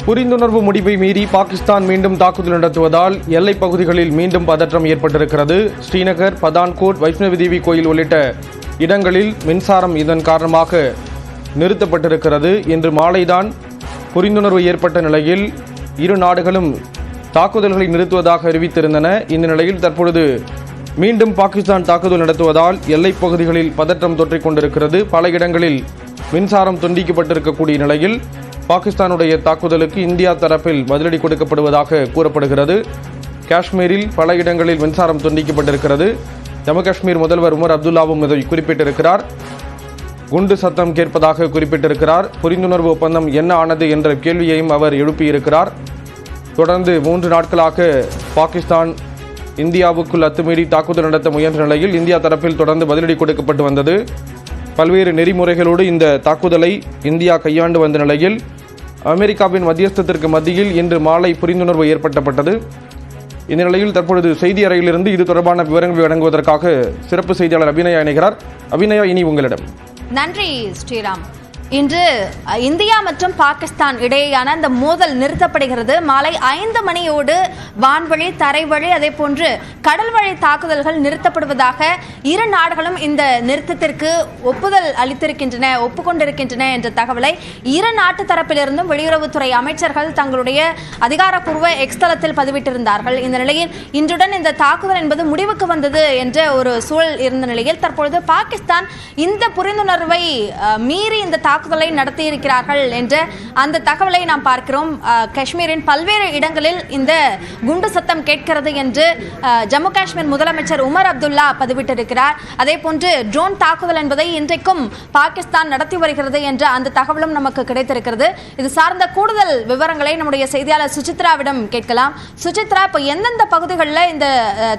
புரிந்துணர்வு முடிவை மீறி பாகிஸ்தான் மீண்டும் தாக்குதல் நடத்துவதால் எல்லைப் பகுதிகளில் மீண்டும் பதற்றம் ஏற்பட்டிருக்கிறது. ஸ்ரீநகர், பதான்கோட், வைஷ்ணவி தேவி கோயில் உள்ளிட்ட இடங்களில் மின்சாரம் இதன் காரணமாக நிறுத்தப்பட்டிருக்கிறது. இன்று மாலைதான் புரிந்துணர்வு ஏற்பட்ட நிலையில் இரு நாடுகளும் தாக்குதல்களை நிறுத்துவதாக அறிவித்திருந்தன. இந்த நிலையில் தற்பொழுது மீண்டும் பாகிஸ்தான் தாக்குதல் நடத்துவதால் எல்லைப் பகுதிகளில் பதற்றம் தொற்றிக் கொண்டிருக்கிறது. பல இடங்களில் மின்சாரம் துண்டிக்கப்பட்டிருக்கக்கூடிய நிலையில் பாகிஸ்தானுடைய தாக்குதலுக்கு இந்தியா தரப்பில் பதிலடி கொடுக்கப்படுவதாக கூறப்படுகிறது. காஷ்மீரில் பல இடங்களில் மின்சாரம் துண்டிக்கப்பட்டிருக்கிறது. ஜம்மு காஷ்மீர் முதல்வர் உமர் அப்துல்லாவும் இதை குறிப்பிட்டிருக்கிறார். குண்டு சத்தம் கேட்பதாக குறிப்பிட்டிருக்கிறார். புரிந்துணர்வு ஒப்பந்தம் என்ன ஆனது என்ற கேள்வியையும் அவர் எழுப்பியிருக்கிறார். தொடர்ந்து 3 நாட்களாக பாகிஸ்தான் இந்தியாவுக்குள் அத்துமீறி தாக்குதல் நடத்த முயன்ற நிலையில் இந்தியா தரப்பில் தொடர்ந்து பதிலடி கொடுக்கப்பட்டு வந்தது. பல்வேறு நெறிமுறைகளோடு இந்த தாக்குதலை இந்தியா கையாண்டு வந்த நிலையில் அமெரிக்காவின் மத்தியஸ்தத்திற்கு மத்தியில் இன்று மாலை புரிந்துணர்வு ஏற்பட்டப்பட்டது. இந்த நிலையில் தற்பொழுது செய்தி அறையிலிருந்து இது தொடர்பான விவரங்களை வழங்குவதற்காக சிறப்பு செய்தியாளர் அபிநயா இணைகிறார். அபிநயா, இனி உங்களிடம். நன்றி ஸ்ரீராம். இன்று இந்தியா மற்றும் பாகிஸ்தான் இடையேயான இந்த மோதல் நிறுத்தப்படுகிறது. மாலை 5 மணியோடு வான்வழி, தரைவழி, அதே போன்று கடல் வழி தாக்குதல்கள் நிறுத்தப்படுவதாக இரு நாடுகளும் இந்த நிறுத்தத்திற்கு ஒப்புதல் அளித்திருக்கின்றன, ஒப்புக்கொண்டிருக்கின்றன என்ற தகவலை இரு நாட்டு தரப்பிலிருந்தும் வெளியுறவுத்துறை அமைச்சர்கள் தங்களுடைய அதிகாரப்பூர்வ எக்ஸ் தளத்தில் பதிவிட்டிருந்தார்கள். இந்த நிலையில் இன்றுடன் இந்த தாக்குதல் என்பது முடிவுக்கு வந்தது என்ற ஒரு சூழல் இருந்த நிலையில் தற்பொழுது பாகிஸ்தான் இந்த புரிந்துணர்வை மீறி இந்த தாக்குதலை நடத்தியிருக்கிறார்கள் என்ற அந்த தகவலை நாம் பார்க்கிறோம். காஷ்மீரின் பல்வேறு இடங்களில் இந்த குண்டு சத்தம் கேட்கிறது என்று ஜம்மு காஷ்மீர் முதலமைச்சர் உமர் அப்துல்லா பதிவிட்டிருக்கிறார். அதே போன்று ட்ரோன் தாக்குதல் என்பதை இன்றைக்கும் பாகிஸ்தான் நடத்தி வருகிறது என்ற அந்த தகவலும் நமக்கு கிடைத்திருக்கிறது. இது சார்ந்த கூடுதல் விவரங்களை நம்முடைய செய்தியாளர் சுசித்ராவிடம் கேட்கலாம். சுசித்ரா, இப்போ எந்தெந்த பகுதிகளில் இந்த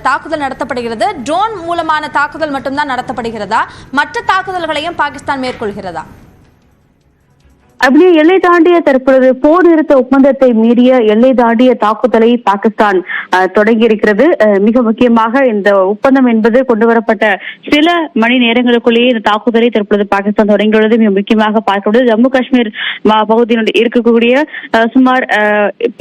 தாக்குதல் நடத்தப்படுகிறது? ட்ரோன் மூலமான தாக்குதல் மட்டும்தான் நடத்தப்படுகிறதா? மற்ற தாக்குதல்களையும் பாகிஸ்தான் மேற்கொள்கிறதா? அப்படியே எல்லை தாண்டிய தற்பொழுது போர் நிறுத்த ஒப்பந்தத்தை மீறிய எல்லை தாண்டிய தாக்குதலை பாகிஸ்தான் தொடங்கி இருக்கிறது. மிக முக்கியமாக இந்த ஒப்பந்தம் என்பது கொண்டுவரப்பட்ட சில மணி நேரங்களுக்குள்ளேயே இந்த தாக்குதலை தற்பொழுது பாகிஸ்தான் தொடங்கியுள்ளது. மிக முக்கியமாக பார்க்கப்படுது ஜம்மு காஷ்மீர் பகுதியில் இருக்கக்கூடிய சுமார்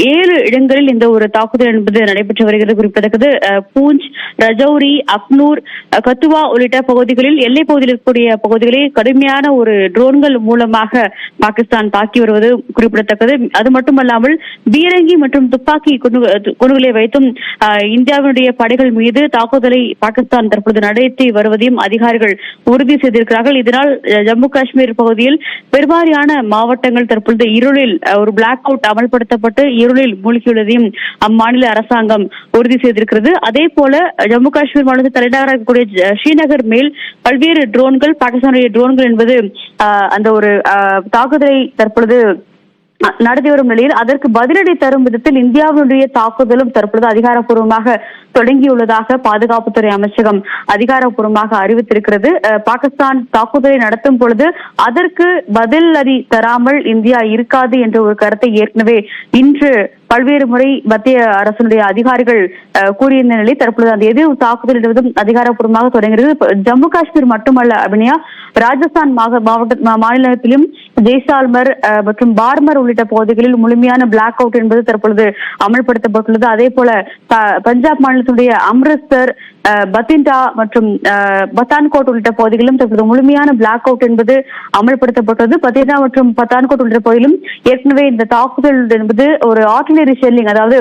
7 இடங்களில் இந்த ஒரு தாக்குதல் என்பது நடைபெற்று வருகிறது. குறிப்பிடத்தக்கது பூஞ்ச், ரஜௌரி, அக்னூர், கத்துவா உள்ளிட்ட பகுதிகளில் எல்லை பகுதியில் இருக்கக்கூடிய பகுதிகளில் கடுமையான ஒரு ட்ரோன்கள் மூலமாக பாகிஸ்தான் தாக்கி வருவது குறிப்பிடத்தக்கது. அது மட்டுமல்லாமல் பீரங்கி மற்றும் துப்பாக்கி குண்டுகளை வைத்தும் இந்தியாவினுடைய படைகள் மீது தாக்குதலை பாகிஸ்தான் தற்போது நடத்தி வருவதையும் அதிகாரிகள் உறுதி செய்திருக்கிறார்கள். இதனால் ஜம்மு காஷ்மீர் பகுதியில் பெருவாரியான மாவட்டங்கள் தற்பொழுது இருளில் ஒரு பிளாக் அவுட் அமல்படுத்தப்பட்டு இருளில் மூழ்கியுள்ளதையும் அம்மாநில அரசாங்கம் உறுதி செய்திருக்கிறது. அதே போல ஜம்மு காஷ்மீர் மாநில தலைநகராக இருக்கக்கூடிய ஸ்ரீநகர் மேல் பல்வேறு ட்ரோன்கள், பாகிஸ்தானுடைய ட்ரோன்கள் என்பது அந்த ஒரு தாக்குதலை தற்பொழுது நடத்தி வரும் நிலையில் அதற்கு பதிலடி தரும் விதத்தில் இந்தியாவுடைய தாக்குதலும் தற்பொழுது அதிகாரப்பூர்வமாக தொடங்கியுள்ளதாக பாதுகாப்புத்துறை அமைச்சகம் அதிகாரப்பூர்வமாக அறிவித்திருக்கிறது. பாகிஸ்தான் தாக்குதலை நடத்தும் பொழுது அதற்கு பதிலடி தராமல் இந்தியா இருக்காது என்ற ஒரு கருத்தை ஏற்கனவே இன்று பல்வேறு முறை மத்திய அரசுடைய அதிகாரிகள் கூறியிருந்த நிலை தற்பொழுது அந்த எதிர் தாக்குதல் என்பதும் அதிகாரப்பூர்வமாக தொடங்குகிறது. ஜம்மு காஷ்மீர் மட்டுமல்ல அபிநயா, ராஜஸ்தான் மாநிலத்திலும் ஜெய்சால்மர் மற்றும் பார்மர் உள்ளிட்ட பகுதிகளில் முழுமையான பிளாக் அவுட் என்பது தற்பொழுது அமல்படுத்தப்பட்டுள்ளது. அதே போல பஞ்சாப் மாநிலத்துடைய அம்ரித்சர், பத்திண்டா மற்றும் பத்தான்கோட் உள்ளிட்ட பகுதிகளிலும் தற்போது முழுமையான பிளாக் அவுட் என்பது அமல்படுத்தப்பட்டது. பத்திண்டா மற்றும் பத்தான்கோட் உள்ளிட்ட பகுதியிலும் ஏற்கனவே இந்த தாக்குதல் என்பது ஒரு ஆர்டிலரி ஷெல்லிங், அதாவது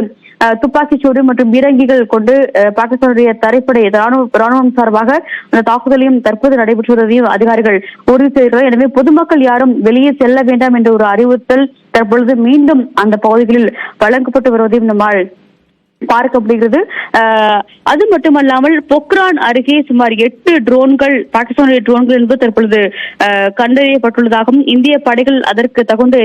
துப்பாக்கிச்சூடு மற்றும் பீரங்கிகள் கொண்டு பாகிஸ்தானுடைய தரைப்படை ராணுவம் சார்பாக அந்த தாக்குதலையும் தற்போது நடைபெற்று வருவதையும் அதிகாரிகள் உறுதி செய்கிறார்கள். எனவே பொதுமக்கள் யாரும் வெளியே செல்ல வேண்டாம் என்ற ஒரு அறிவுறுத்தல் தற்பொழுது மீண்டும் அந்த பகுதிகளில் வழங்கப்பட்டு வருவதையும் நம்மால் பார்க்கப்படுகிறது. அது மட்டுமல்லாமல் பொக்ரான் அருகே சுமார் 8 ட்ரோன்கள், பாகிஸ்தானுடைய ட்ரோன்கள் என்பது தற்பொழுது கண்டறியப்பட்டுள்ளதாகவும் இந்திய படைகள் அதற்கு தகுந்த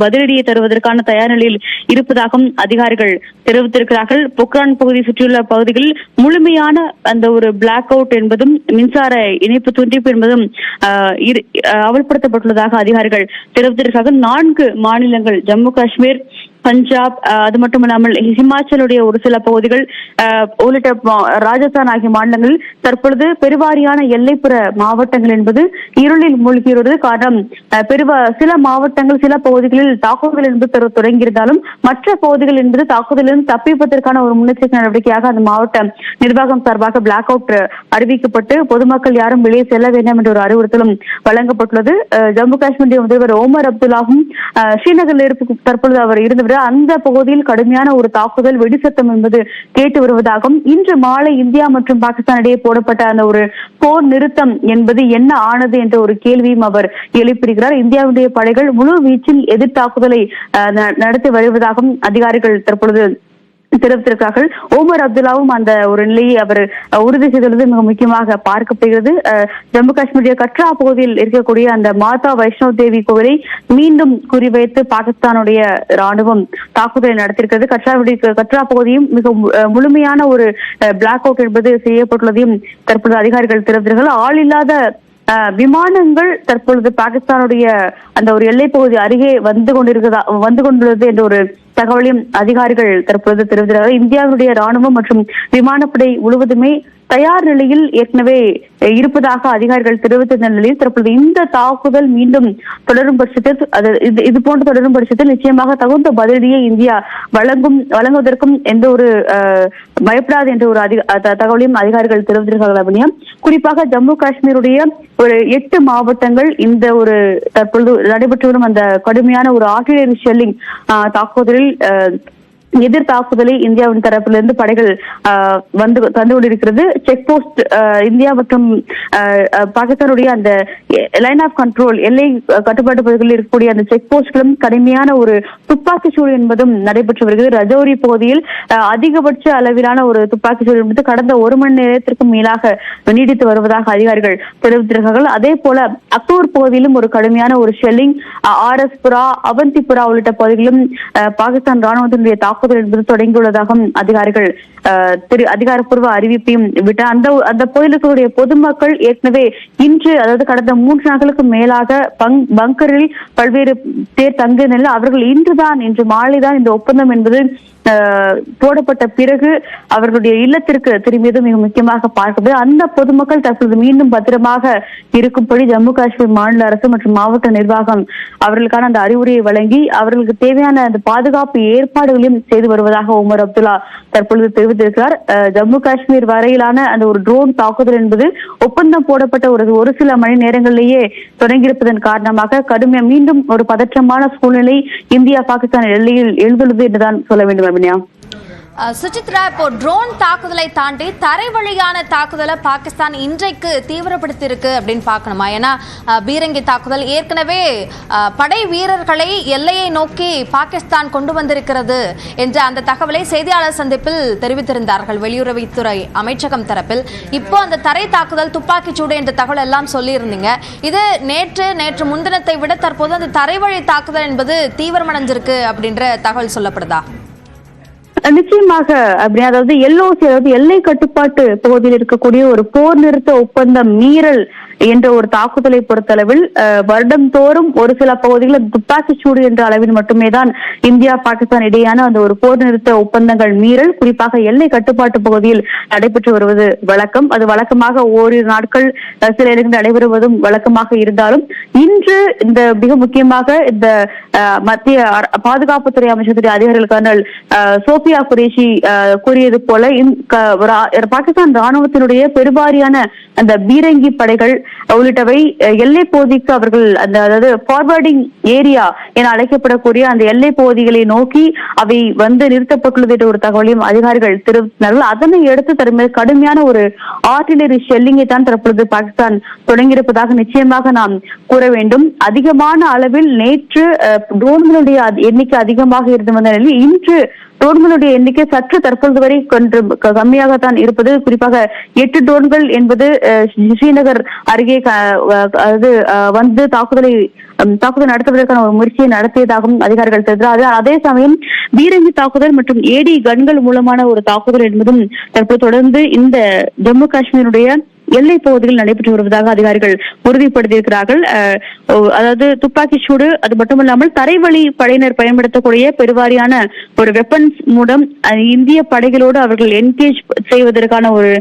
பதிலடியை தருவதற்கான தயார் நிலையில் இருப்பதாகவும் அதிகாரிகள் தெரிவித்திருக்கிறார்கள். பொக்ரான் பகுதி சுற்றியுள்ள பகுதிகளில் முழுமையான அந்த ஒரு பிளாக் அவுட் என்பதும் மின்சார இணைப்பு துண்டிப்பு என்பதும் அமல்படுத்தப்பட்டுள்ளதாக அதிகாரிகள் தெரிவித்திருக்கிறார்கள். 4 மாநிலங்கள் ஜம்மு காஷ்மீர், பஞ்சாப், அது மட்டும் இல்லாமல் ஹிமாச்சலுடைய ஒரு சில பகுதிகள் உள்ளிட்ட ராஜஸ்தான் ஆகிய மாநிலங்களில் தற்பொழுது பெருவாரியான எல்லைப்புற மாவட்டங்கள் என்பது இருளில் மூழ்கியுள்ளது. காரணம் சில மாவட்டங்கள் சில பகுதிகளில் தாக்குதல் என்பது தொடங்கியிருந்தாலும் மற்ற பகுதிகள் என்பது தாக்குதலிருந்து தப்பிப்பதற்கான ஒரு முன்னெச்சரிக்கை நடவடிக்கையாக அந்த மாவட்ட நிர்வாகம் சார்பாக பிளாக் அவுட் அறிவிக்கப்பட்டு பொதுமக்கள் யாரும் வெளியே செல்ல வேண்டாம் என்ற ஒரு அறிவுறுத்தலும் வழங்கப்பட்டுள்ளது. ஜம்மு காஷ்மீர் முதல்வர் ஓமர் அப்துல்லாவும் ஸ்ரீநகரில் தற்பொழுது அவர் இருந்தவர் அந்த பகுதியில் கடுமையான ஒரு தாக்குதல் வெடிசத்தம் என்பது கேட்டு வருவதாகவும் இன்று மாலை இந்தியா மற்றும் பாகிஸ்தான் இடையே போடப்பட்ட அந்த ஒரு போர் நிறுத்தம் என்பது என்ன ஆனது என்ற ஒரு கேள்வியும் அவர் எழுப்பியிருக்கிறார். இந்தியாவுடைய படைகள் முழு வீச்சில் எதிர் தாக்குதலை நடத்தி வருவதாகவும் அதிகாரிகள் தற்பொழுது தெரிவித்திருக்கிறார்கள். ஓமர் அப்துல்லாவும் அந்த ஒரு நிலையை அவர் உறுதி செய்துள்ளது மிக முக்கியமாக பார்க்கப்படுகிறது. ஜம்மு காஷ்மீருடைய கட்ரா பகுதியில் இருக்கக்கூடிய அந்த மாதா வைஷ்ணவ தேவி கோவிலை மீண்டும் குறிவைத்து பாகிஸ்தானுடைய ராணுவம் தாக்குதலை நடத்தியிருக்கிறது. கட்ரா பகுதியும் மிக முழுமையான ஒரு பிளாக் அவுட் என்பது செய்யப்பட்டுள்ளதையும் தற்பொழுது அதிகாரிகள் தெரிவித்தார்கள். ஆளில்லாத விமானங்கள் தற்பொழுது பாகிஸ்தானுடைய அந்த ஒரு எல்லை பகுதி அருகே வந்து கொண்டுள்ளது என்ற ஒரு தகவலையும் அதிகாரிகள் தற்பொழுது தெரிவித்தார்கள். இந்தியாவுடைய ராணுவம் மற்றும் விமானப்படை முழுவதுமே தயார் நிலையில் ஏற்கனவே இருப்பதாக அதிகாரிகள் தெரிவித்த நிலையில் தற்பொழுது இந்த தாக்குதல் மீண்டும் தொடரும் பட்சத்தில் இது போன்று தொடரும் பட்சத்தில் நிச்சயமாக தகுந்த பதிலடியை இந்தியா வழங்குவதற்கும் எந்த ஒரு பயப்படாது என்ற ஒரு தகவலையும் அதிகாரிகள் தெரிவித்திருக்கிறார்கள். குறிப்பாக ஜம்மு காஷ்மீருடைய ஒரு 8 மாவட்டங்கள் இந்த ஒரு தற்பொழுது நடைபெற்று வரும் அந்த கடுமையான ஒரு ஆர்டிலரி ஷெல்லிங் தாக்குதலில் எதிர் தாக்குதலை இந்தியாவின் தரப்பிலிருந்து படைகள் தந்து கொண்டிருக்கிறது. செக் போஸ்ட் இந்தியா மற்றும் பாகிஸ்தானுடைய அந்த லைன் ஆஃப் கண்ட்ரோல் எல்லை கட்டுப்பாட்டு பகுதிகளில் இருக்கக்கூடிய அந்த செக் போஸ்ட்களும் கடுமையான ஒரு துப்பாக்கி சூடு என்பதும் நடைபெற்று வருகிறது. ரஜௌரி பகுதியில் அதிகபட்ச அளவிலான ஒரு துப்பாக்கி சூடு என்பது கடந்த 1 மணி நேரத்திற்கும் மேலாக நீடித்து வருவதாக அதிகாரிகள் தெரிவித்திருக்கிறார்கள். அதே போல அக்டூர் பகுதியிலும் ஒரு கடுமையான ஒரு ஷெல்லிங், RS-புரா, அவந்திபுரா உள்ளிட்ட பகுதிகளிலும் பாகிஸ்தான் ராணுவத்தினுடைய தாக்குதல் என்பது தொடங்கியுள்ளதாகவும் அதிகாரிகள் அதிகாரப்பூர்வ அறிவிப்பையும் விட்ட அந்த பகுதிகளுடைய பொதுமக்கள் ஏற்கனவே இன்று அதாவது கடந்த 3 நாட்களுக்கு மேலாக பங்கரில் பல்வேறு பேர் தங்கிய நிலையில் அவர்கள் இன்று மாலைதான் இந்த ஒப்பந்தம் என்பது போடப்பட்ட பிறகு அவர்களுடைய இல்லத்திற்கு திரும்பியது மிக முக்கியமாக பார்க்கிறது. அந்த பொதுமக்கள் தற்போது மீண்டும் பத்திரமாக இருக்கும்படி ஜம்மு காஷ்மீர் மாநில அரசு மற்றும் மாவட்ட நிர்வாகம் அவர்களுக்கான அந்த அறிவுரையை வழங்கி அவர்களுக்கு தேவையான அந்த பாதுகாப்பு ஏற்பாடுகளையும் செய்து வருவதாக உமர் அப்துல்லா தற்பொழுது தெரிவித்திருக்கிறார். ஜம்மு காஷ்மீர் வரையிலான அந்த ஒரு ட்ரோன் தாக்குதல் என்பது ஒப்பந்தம் போடப்பட்ட ஒரு சில மணி நேரங்களிலேயே தொடங்கியிருப்பதன் காரணமாக கடுமையாக மீண்டும் ஒரு பதற்றமான சூழ்நிலை இந்தியா பாகிஸ்தான் எல்லையில் எழுந்துள்ளது என்றுதான் சொல்ல வேண்டும். சுசித்ரா, இப்போ ட்ரோன் தாக்குதலை தாண்டி தரை வழியான தாக்குதலை பாகிஸ்தான் இன்றைக்கு தீவிரப்படுத்தி இருக்கு அப்படின்னு பார்க்கணுமா? ஏன்னா பீரங்கி தாக்குதல் ஏற்கனவே படை வீரர்களை எல்லையை நோக்கி பாகிஸ்தான் கொண்டு வந்திருக்கிறது என்ற அந்த தகவலை செய்தியாளர் சந்திப்பில் தெரிவித்திருந்தார்கள் வெளியுறவுத்துறை அமைச்சகம் தரப்பில். இப்போ அந்த தரை தாக்குதல் துப்பாக்கிச்சூடு என்ற தகவல் எல்லாம் சொல்லியிருந்தீங்க. இது நேற்று முன்தினத்தை விட தற்போது அந்த தரை வழி தாக்குதல் என்பது தீவிரமடைஞ்சிருக்கு அப்படின்ற தகவல் சொல்லப்படுதா? நிச்சயமாக அதாவது LOC அதாவது எல்லை கட்டுப்பாட்டு பகுதியில் இருக்கக்கூடிய ஒரு போர் நிறுத்த ஒப்பந்தம் மீறல் என்ற ஒரு தாக்குதலை பொறுத்தளவில் வருடம் தோறும் ஒரு சில பகுதிகளில் துப்பாக்கி சூடு என்ற அளவில் மட்டுமே தான் இந்தியா பாகிஸ்தான் இடையான அந்த ஒரு போர் நிறுத்த ஒப்பந்தங்கள் மீறல் குறிப்பாக எல்லை கட்டுப்பாட்டு பகுதியில் நடைபெற்று வருவது வழக்கம். அது வழக்கமாக ஓரிரு நாட்கள் சில இடங்களில் நடைபெறுவதும் வழக்கமாக இருந்தாலும் இன்று இந்த மிக முக்கியமாக இந்த மத்திய பாதுகாப்புத்துறை அமைச்சர் அதிகாரிகள் கர்னல் சோபியா குரேஷி கூறியது போல பாகிஸ்தான் ராணுவத்தினுடைய பெருவாரியான அந்த பீரங்கி படைகள் உள்ளிட்டவை எல்லை பகுதிக்கு அவர்கள் அதாவது ஃபார்வர்டிங் ஏரியா என அழைக்கப்படக்கூடிய அந்த எல்லை பகுதிகளை நோக்கி அவை வந்து நிறுத்தப்பட்டுள்ளது என்ற ஒரு தகவலையும் அதிகாரிகள் தெரிவித்தனர். அதனை அடுத்து தருமே கடுமையான ஒரு ஆர்டிலரி ஷெல்லிங்கை தான் தற்பொழுது பாகிஸ்தான் தொடங்கியிருப்பதாக நிச்சயமாக நாம் கூற வேண்டும். அதிகமான அளவில் நேற்று ட்ரோன்களுடைய எண்ணிக்கை அதிகமாக இருந்து வந்த நிலையில் இன்று ட்ரோன்களுடைய எண்ணிக்கை சற்று தற்பொழுது வரை கொஞ்சம் கம்மியாகத்தான் இருப்பது. குறிப்பாக 8 ட்ரோன்கள் என்பது ஸ்ரீநகர் அருகே வந்து தாக்குதல் நடத்துவதற்கான ஒரு முயற்சியை நடத்தியதாகவும் அதிகாரிகள் தெரிவித்தார். அதே சமயம் பீரங்கி தாக்குதல் மற்றும் AD கன்கள் மூலமான ஒரு தாக்குதல் என்பதும் தற்போது தொடர்ந்து இந்த ஜம்மு காஷ்மீருடைய எல்லை பகுதியில் நடைபெற்று வருவதாக அதிகாரிகள் உறுதிப்படுத்தியிருக்கிறார்கள். அதாவது துப்பாக்கி சூடு, அது மட்டுமல்லாமல் தரைவழி படையினர் பயன்படுத்தக்கூடிய பெருவாரியான ஒரு வெப்பன்ஸ் மூலம் இந்திய படைகளோடு அவர்கள் என்கேஜ் செய்வதற்கான ஒரு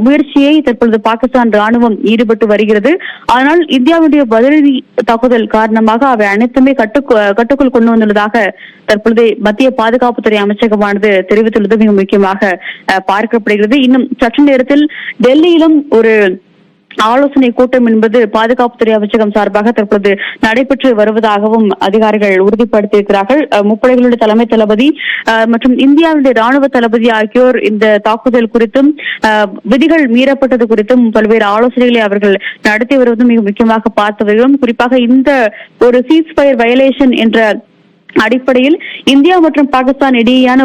முயற்சியை தற்பொழுது பாகிஸ்தான் ராணுவம் ஈடுபட்டு வருகிறது. ஆனால் இந்தியாவுடைய பதிலடி தாக்குதல் காரணமாக அவை அனைத்துமே கட்டுக்குள் கொண்டு வந்துள்ளதாக தற்பொழுது மத்திய பாதுகாப்புத்துறை அமைச்சகமானது தெரிவித்துள்ளது மிக முக்கியமாக பார்க்கப்படுகிறது. இன்னும் சற்று நேரத்தில் டெல்லியிலும் ஒரு ஆலோசனை கூட்டம் என்பது பாதுகாப்புத்துறை அமைச்சகம் சார்பாக தற்பொழுது நடைபெற்று வருவதாகவும் அதிகாரிகள் உறுதிப்படுத்தியிருக்கிறார்கள். முப்படைகளுடைய தலைமை தளபதி மற்றும் இந்தியாவுடைய ராணுவ தளபதி ஆகியோர் இந்த தாக்குதல் குறித்தும் விதிகள் மீறப்பட்டது குறித்தும் பல்வேறு ஆலோசனைகளை அவர்கள் நடத்தி வருவதும் மிக முக்கியமாக பார்த்து வருகிறோம். குறிப்பாக இந்த ஒரு சீஸ்ஃபயர் வயலேஷன் என்ற அடிப்படையில் இந்தியா மற்றும் பாகிஸ்தான் இடையேயான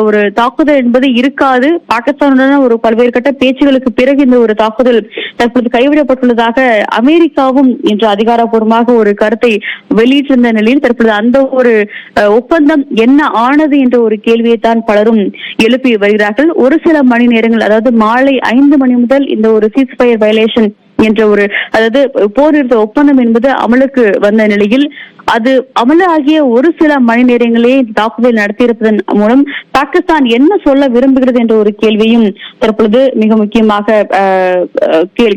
ஒரு தாக்குதல் என்பது இருக்காது. பாகிஸ்தானுடன் ஒரு பல்வேறு கட்ட பேச்சுகளுக்கு பிறகு இந்த ஒரு தாக்குதல் தற்போது கைவிடப்பட்டுள்ளதாக அமெரிக்காவும் இன்று அதிகாரப்பூர்வமாக ஒரு கருத்தை வெளியிட்டிருந்த நிலையில் தற்போது அந்த ஒரு ஒப்பந்தம் என்ன ஆனது என்ற ஒரு கேள்வியை தான் பலரும் எழுப்பி வருகிறார்கள். ஒரு சில மணி நேரங்கள், அதாவது மாலை 5 மணி முதல் இந்த ஒரு சீஸ்ஃபயர் வயலேஷன் என்ற அதாவது போர் நிறுத்த ஒப்பந்தம் என்பது அமலுக்கு வந்த நிலையில் அது அமலாகிய ஒரு சில மணி நேரங்களே தாக்குதல் நடத்தியிருப்பதன் மூலம் பாகிஸ்தான் என்ன சொல்ல விரும்புகிறது என்ற ஒரு கேள்வியும் தற்பொழுது மிக முக்கியமாக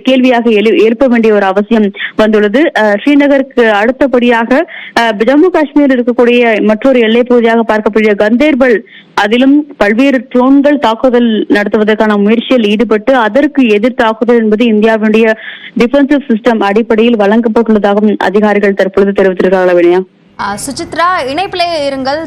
கேள்வியாக எழுப்ப வேண்டிய ஒரு அவசியம் வந்துள்ளது. ஸ்ரீநகருக்கு அடுத்தபடியாக ஜம்மு காஷ்மீரில் இருக்கக்கூடிய மற்றொரு எல்லை பகுதியாக பார்க்கக்கூடிய கந்தேர்பல், அதிலும் பல்வேறு ட்ரோன்கள் தாக்குதல் நடத்துவதற்கான முயற்சியில் ஈடுபட்டு அதற்கு எதிர் தாக்குதல் என்பது இந்தியாவுடைய டிஃபென்சிவ் சிஸ்டம் அடிப்படையில் வழங்கப்பட்டுள்ளதாகவும் அதிகாரிகள் தற்பொழுது தெரிவித்திருக்கிறார்கள். சுசித்ரா, இணைப்பிலே இருங்கள்.